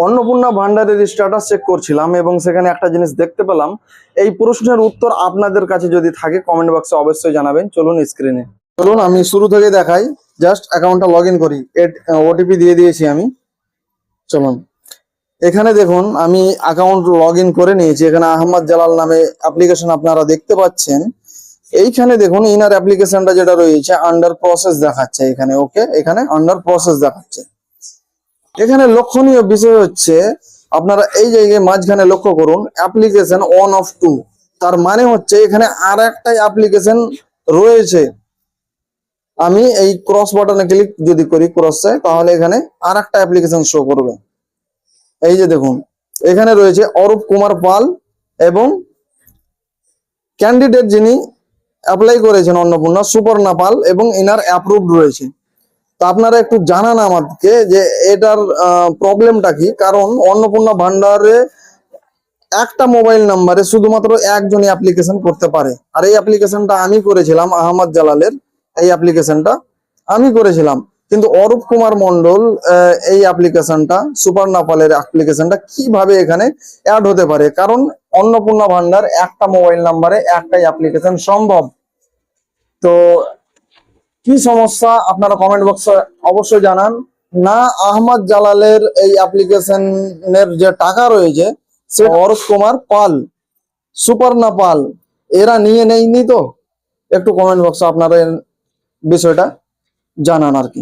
অন্নপূর্ণা ভান্ডারের status check করছিলাম এবং সেখানে একটা জিনিস দেখতে পেলাম। এই প্রশ্নের উত্তর আপনাদের কাছে যদি থাকে কমেন্ট বক্সে অবশ্যই জানাবেন। চলুন স্ক্রিনে, চলুন আমি শুরু থেকে দেখাই। জাস্ট অ্যাকাউন্টটা লগ ইন করি, ওটিপি দিয়ে দিয়েছি আমি। চলুন এখানে দেখুন আমি অ্যাকাউন্ট লগ ইন করে নিয়েছি। এখানে আহমদ জালাল নামে অ্যাপ্লিকেশন আপনারা দেখতে পাচ্ছেন। এইখানে দেখুন ইনার অ্যাপ্লিকেশনটা যেটা রয়েছে আন্ডার প্রসেস দেখাচ্ছে এখানে। ওকে, এখানে আন্ডার প্রসেস দেখাচ্ছে। এখানে লক্ষণীয় বিষয় হচ্ছে আপনারা এই জায়গায় মাঝখানে লক্ষ্য করুন, অ্যাপ্লিকেশন 1 of 2। তার মানে হচ্ছে এখানে আর একটা অ্যাপ্লিকেশন রয়েছে। আমি এই ক্রস বাটনে ক্লিক যদি করি ক্রসে, তাহলে এখানে আর একটা অ্যাপ্লিকেশন শো করবে। এই যে দেখুন এখানে রয়েছে অরূপ কুমার পাল এবং ক্যান্ডিডেট যিনি অ্যাপ্লাই করেছেন অন্নপূর্ণা সুপর্ণা পাল এবং ইনার অ্যাপ্রুভড রয়েছে। তো আপনারা একটু জানান আমাদেরকে যে এটার প্রবলেমটা কি। কারণ অন্নপূর্ণা ভান্ডারে একটা মোবাইল নাম্বারে শুধুমাত্র একজনই অ্যাপ্লিকেশন করতে পারে। আর এই অ্যাপ্লিকেশনটা আমি করেছিলাম, আহমদ জালালের এই অ্যাপ্লিকেশনটা আমি করেছিলাম। কিন্তু অরূপ কুমার মন্ডল এই অ্যাপ্লিকেশনটা সুপর্ণা পালের অ্যাপ্লিকেশনটা কিভাবে এখানে অ্যাড হতে পারে? কারণ অন্নপূর্ণা ভান্ডার একটা মোবাইল নাম্বারে একটাই অ্যাপ্লিকেশন সম্ভব। তো কি সমস্যা আপনারা কমেন্ট বক্সে অবশ্যই জানান। না আহমদ জালালের এই অ্যাপ্লিকেশনের যে টাকা রয়েছে সে অরূপ কুমার পাল সুপর্ণা পাল এরা নিয়ে নেয়নি? তো একটু কমেন্ট বক্সে আপনারা বিষয়টা জানান আর কি।